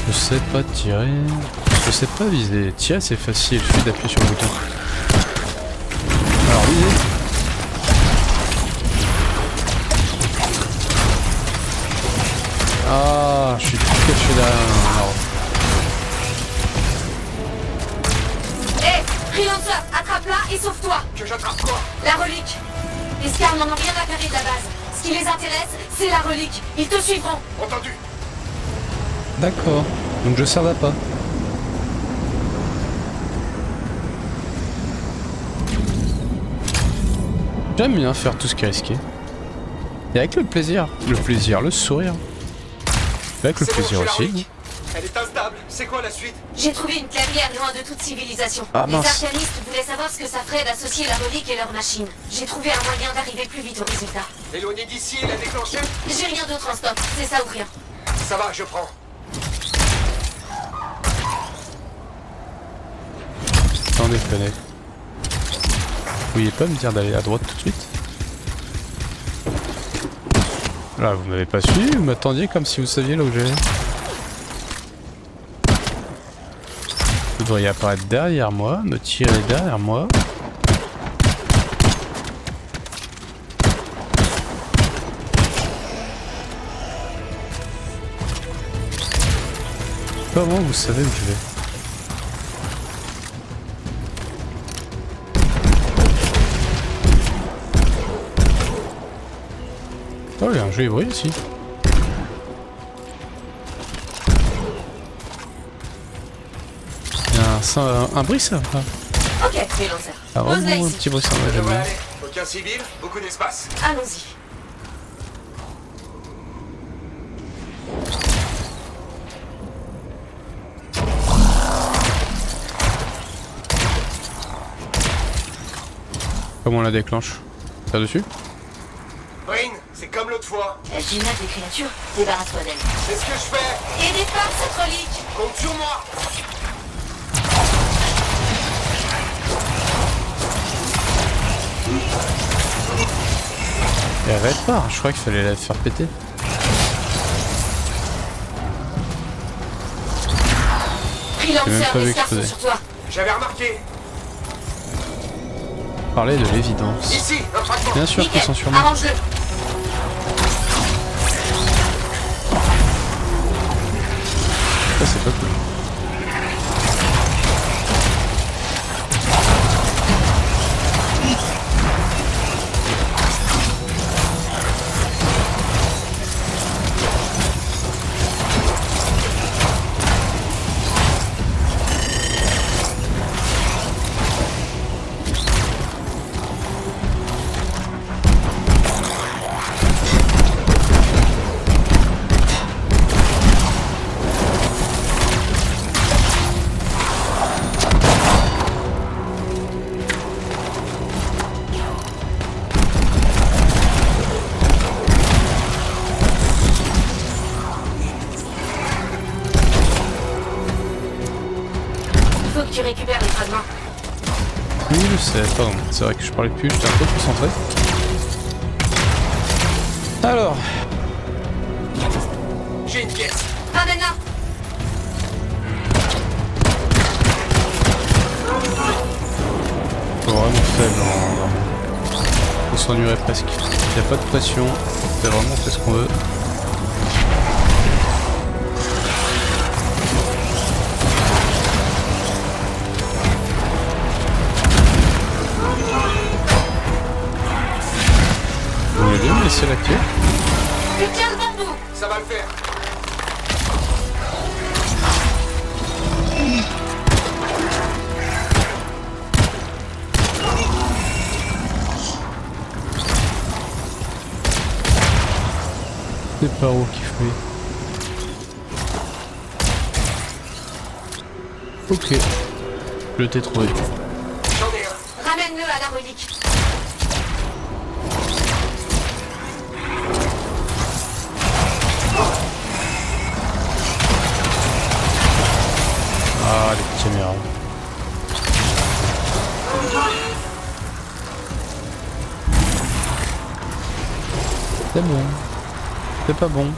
Je sais pas tirer. Je sais pas viser. Tirer c'est facile, il suffit d'appuyer sur le bouton. Alors viser. Ah, je suis tout caché derrière un arbre. Hé, Freelancer, attrape-la et sauve-toi. Que j'attrape quoi? La relique. Les scars n'en ont rien à carrer de la base. Ce qui les intéresse, c'est la relique. Ils te suivront. Entendu. D'accord, donc je sers d'appât. J'aime bien faire tout ce qui est risqué. Et avec le plaisir, le sourire. Et avec le plaisir aussi. Elle est instable. C'est quoi la suite? J'ai trouvé une clairière loin de toute civilisation. Ah, les mince. arcanistes voulaient savoir ce que ça ferait d'associer la relique et leur machine. J'ai trouvé un moyen d'arriver plus vite au résultat. Éloignée d'ici, la déclencher? J'ai rien d'autre en stock, c'est ça ou rien. Ça va, je prends. Sans déconner. Vous vouliez pas me dire d'aller à droite tout de suite? Là, vous m'avez pas suivi, vous m'attendiez comme si vous saviez là où j'allais. Vous devriez apparaître derrière moi, me tirer derrière moi. Comment vous savez où je vais? Oh, il y a un joli bruit ici. Il y a un bruit ça? Ok, Freelancer. Ah, Pose-la vraiment un ici. petit bruit ça, Ça j'aime devrait bien. aller. Aucun civil, beaucoup d'espace. Allons-y. Comment on la déclenche? Là dessus? Bryn, c'est comme l'autre fois. La gymnase des créatures, débarrasse-toi d'elle. C'est ce que je fais. Et départ cette relique. Compte sur moi. Elle répare, je crois qu'il fallait la faire péter. J'ai même pas vu exploser. J'avais remarqué. Parler de l'évidence. Ici, un fragment. Bien sûr qu'ils sont sur moi. Arrange-le. Ça c'est pas cool. Faut que tu récupères les fragments. Oui, je sais, pardon. C'est vrai que je parlais plus, j'étais un peu concentré. Alors. J'ai une pièce. Ramène-la. C'est vraiment faible on s'ennuierait presque. Il n'y a pas de pression, c'est vraiment fait ce qu'on veut. Vous voulez bien me laisser la clé? Tu tiens le bambou. Ça va le faire. C'est par où qu'il faut aller. Ok, je t'ai trouvé. J'en ai un. Ramène-le à la relique. Ah, les caméras. C'est bon. C'est pas bon.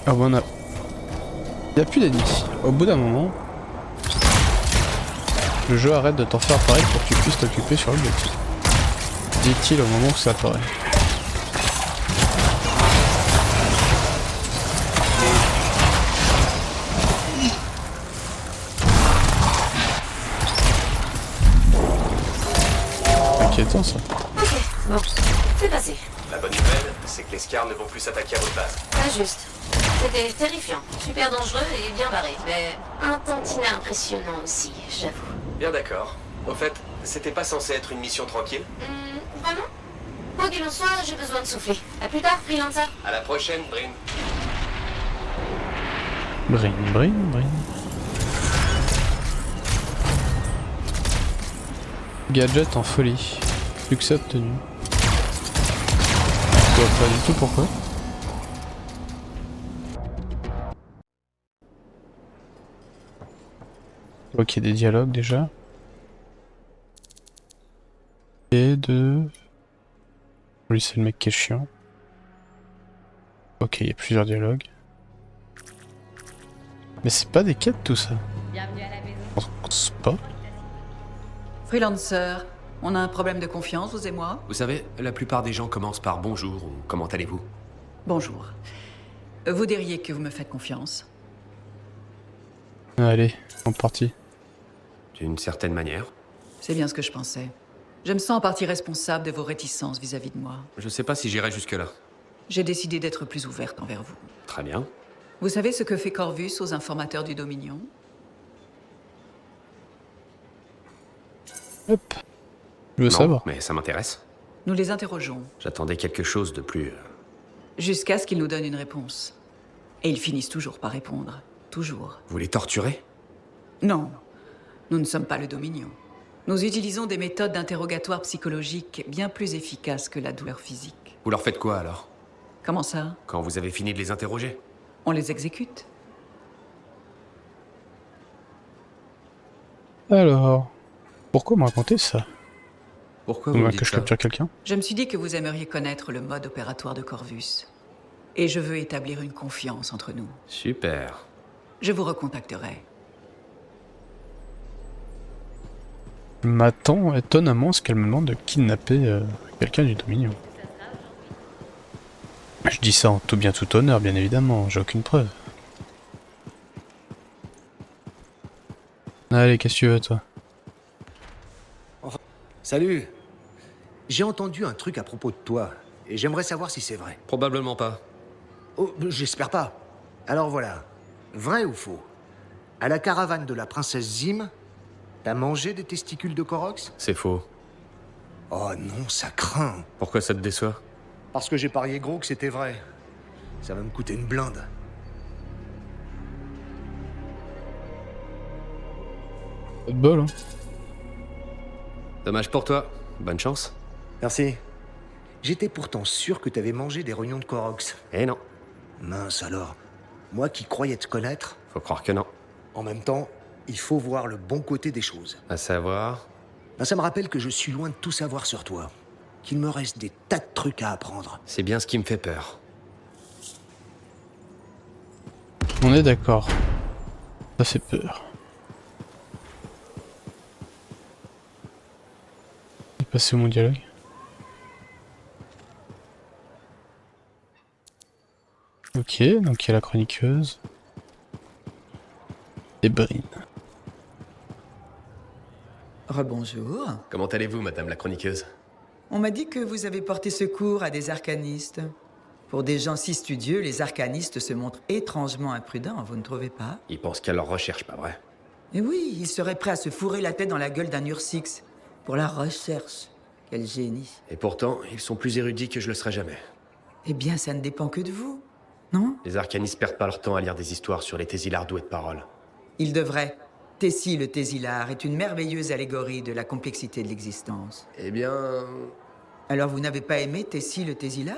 Ah bon, on a... Il n'y a plus d'ennemis. Au bout d'un moment, le jeu arrête de t'en faire apparaître pour que tu puisses t'occuper sur le but. Dit-il au moment où ça apparaît. Inquiétant ça. Ok, bon, c'est passé. La bonne nouvelle, c'est que les scars ne vont plus s'attaquer à votre base. Pas juste. C'était terrifiant, super dangereux et bien barré, mais un tantinet impressionnant aussi, j'avoue. Bien d'accord. Au fait, c'était pas censé être une mission tranquille? Vraiment? Quoi qu'il en soit, j'ai besoin de souffler. À plus tard, freelancer. À la prochaine, Brin. Brin. Gadget en folie. Succès obtenu. Je vois pas du tout pourquoi. Ok, des dialogues déjà. Et de... Lui c'est le mec qui est chiant. Ok, il y a plusieurs dialogues. Mais c'est pas des quêtes tout ça. Bienvenue à la maison. Je pense pas. Freelancer, on a un problème de confiance, vous et moi? Vous savez, la plupart des gens commencent par bonjour ou comment allez-vous? Bonjour. Vous diriez que vous me faites confiance? Allez, on partit. D'une certaine manière. C'est bien ce que je pensais. Je me sens en partie responsable de vos réticences vis-à-vis de moi. Je sais pas si j'irai jusque-là. J'ai décidé d'être plus ouverte envers vous. Très bien. Vous savez ce que fait Corvus aux informateurs du Dominion? Hop. Je veux Non, savoir. mais ça m'intéresse. Nous les interrogeons, J'attendais quelque chose de plus... jusqu'à ce qu'ils nous donnent une réponse. Et ils finissent toujours par répondre. Toujours. Vous les torturez? Non, nous ne sommes pas le Dominion. Nous utilisons des méthodes d'interrogatoire psychologique bien plus efficaces que la douleur physique. Vous leur faites quoi alors? Comment ça? Quand vous avez fini de les interroger? On les exécute. Alors, pourquoi me raconter ça? Pourquoi On vous me veut dites que je ça? capture quelqu'un? Je me suis dit que vous aimeriez connaître le mode opératoire de Corvus. Et je veux établir une confiance entre nous. Super. Je vous recontacterai. Je m'attends étonnamment à ce qu'elle me demande de kidnapper quelqu'un du Dominion. Je dis ça en tout bien tout honneur, bien évidemment, j'ai aucune preuve. Allez, qu'est-ce que tu veux, toi? Salut. J'ai entendu un truc à propos de toi, et j'aimerais savoir si c'est vrai. Probablement pas. Oh, j'espère pas. Alors voilà. Vrai ou faux? À la caravane de la princesse Zim, t'as mangé des testicules de Korox? C'est faux. Oh non, ça craint. Pourquoi ça te déçoit? Parce que j'ai parié gros que c'était vrai. Ça va me coûter une blinde. Pas de bol, hein. Dommage pour toi. Bonne chance. Merci. J'étais pourtant sûr que t'avais mangé des rognons de Korox. Eh non. Mince alors. Moi qui croyais te connaître... Faut croire que non. En même temps, il faut voir le bon côté des choses. À savoir... Ben, ça me rappelle que je suis loin de tout savoir sur toi. Qu'il me reste des tas de trucs à apprendre. C'est bien ce qui me fait peur. On est d'accord. Ça fait peur. Il est passé où mon dialogue? Ok, donc il y a la chroniqueuse. Et Brine. Rebonjour. Comment allez-vous, madame la chroniqueuse? On m'a dit que vous avez porté secours à des arcanistes. Pour des gens si studieux, les arcanistes se montrent étrangement imprudents, vous ne trouvez pas? Ils pensent qu'à leur recherche, pas vrai? Et oui, ils seraient prêts à se fourrer la tête dans la gueule d'un Ursix. Pour la recherche. Quel génie. Et pourtant, ils sont plus érudits que je le serai jamais. Eh bien, ça ne dépend que de vous, non? Les arcanistes perdent pas leur temps à lire des histoires sur les Tésilars doués de parole. Ils devraient. Tessie le Tésilar est une merveilleuse allégorie de la complexité de l'existence. Eh bien... Alors vous n'avez pas aimé Tessie le Tésilar?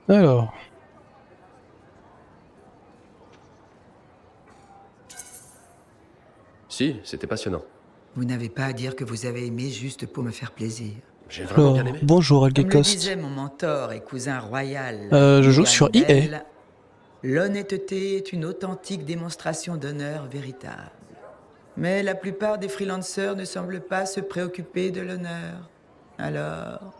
Alors. Si, c'était passionnant. Vous n'avez pas à dire que vous avez aimé juste pour me faire plaisir. J'ai vraiment bien aimé. Bonjour Comme le Algecost. disait mon mentor et cousin royal... Je joue sur Gandel, EA. l'honnêteté est une authentique démonstration d'honneur véritable. Mais la plupart des freelancers ne semblent pas se préoccuper de l'honneur. Alors...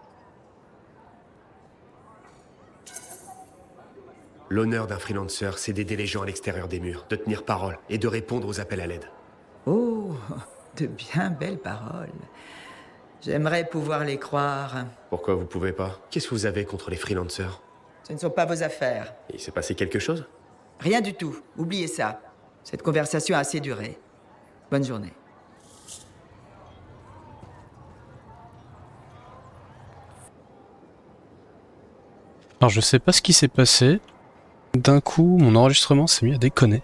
L'honneur d'un freelancer, c'est d'aider les gens à l'extérieur des murs, de tenir parole et de répondre aux appels à l'aide. Oh, de bien belles paroles. J'aimerais pouvoir les croire. Pourquoi vous pouvez pas? Qu'est-ce que vous avez contre les freelancers? Ce ne sont pas vos affaires. Il s'est passé quelque chose? Rien du tout. Oubliez ça. Cette conversation a assez duré. Bonne journée. Alors je sais pas ce qui s'est passé. D'un coup, mon enregistrement s'est mis à déconner.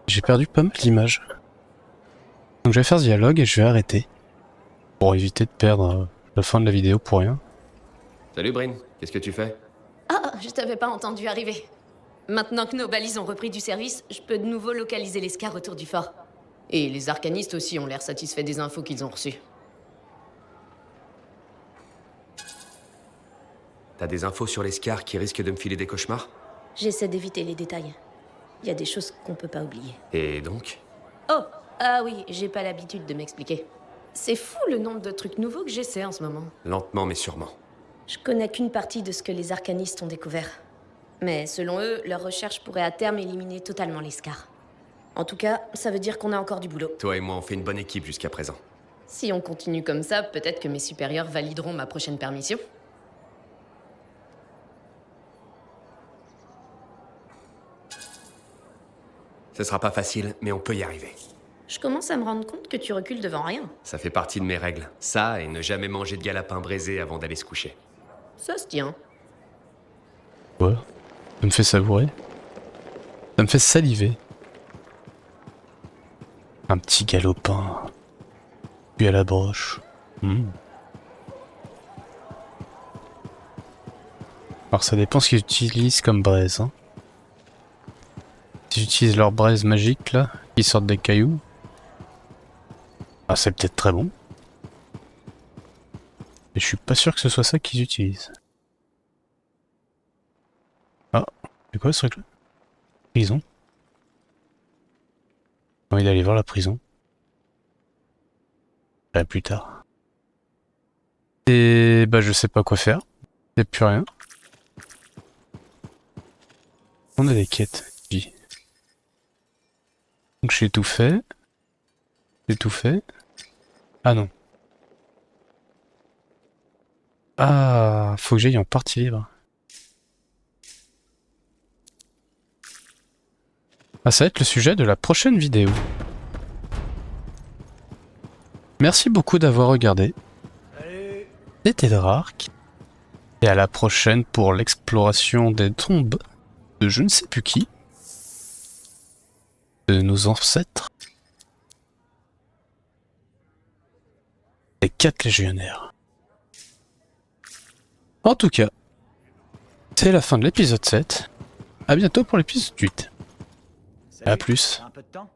J'ai perdu pas mal d'images. Donc je vais faire ce dialogue et je vais arrêter. Pour éviter de perdre la fin de la vidéo pour rien. Salut Bryn, qu'est-ce que tu fais? Ah, je t'avais pas entendu arriver. Maintenant que nos balises ont repris du service, je peux de nouveau localiser les scars autour du fort. Et les arcanistes aussi ont l'air satisfaits des infos qu'ils ont reçues. T'as des infos sur les scars qui risquent de me filer des cauchemars? J'essaie d'éviter les détails. Il y a des choses qu'on peut pas oublier. Et donc? Oh, ah oui, j'ai pas l'habitude de m'expliquer. C'est fou le nombre de trucs nouveaux que j'essaie en ce moment. Lentement mais sûrement. Je connais qu'une partie de ce que les arcanistes ont découvert. Mais selon eux, leur recherche pourrait à terme éliminer totalement les scars. En tout cas, ça veut dire qu'on a encore du boulot. Toi et moi, on fait une bonne équipe jusqu'à présent. Si on continue comme ça, peut-être que mes supérieurs valideront ma prochaine permission. Ce sera pas facile, mais on peut y arriver. Je commence à me rendre compte que tu recules devant rien. Ça fait partie de mes règles. Ça, et ne jamais manger de galapin braisé avant d'aller se coucher. Ça se tient. Ouais. Ça me fait savourer. Ça me fait saliver. Un petit galopin. Puis à la broche. Alors ça dépend ce qu'ils utilisent comme braise. Hein. S'ils utilisent leur braise magique là, qui sortent des cailloux. Ah c'est peut-être très bon. Mais je suis pas sûr que ce soit ça qu'ils utilisent. Ah, c'est quoi ce truc là? Prison. J'ai envie d'aller voir la prison. Plus tard. Et bah je sais pas quoi faire. Y'a plus rien. On a des quêtes. Donc j'ai tout fait. J'ai tout fait. Ah non. Ah, faut que j'aille en partie libre. Ah, ça va être le sujet de la prochaine vidéo. Merci beaucoup d'avoir regardé. C'était Draark. Et à la prochaine pour l'exploration des tombes de je ne sais plus qui. De nos ancêtres. Les 4 légionnaires. En tout cas, c'est la fin de l'épisode 7. A bientôt pour l'épisode 8. A plus. Un peu de temps ?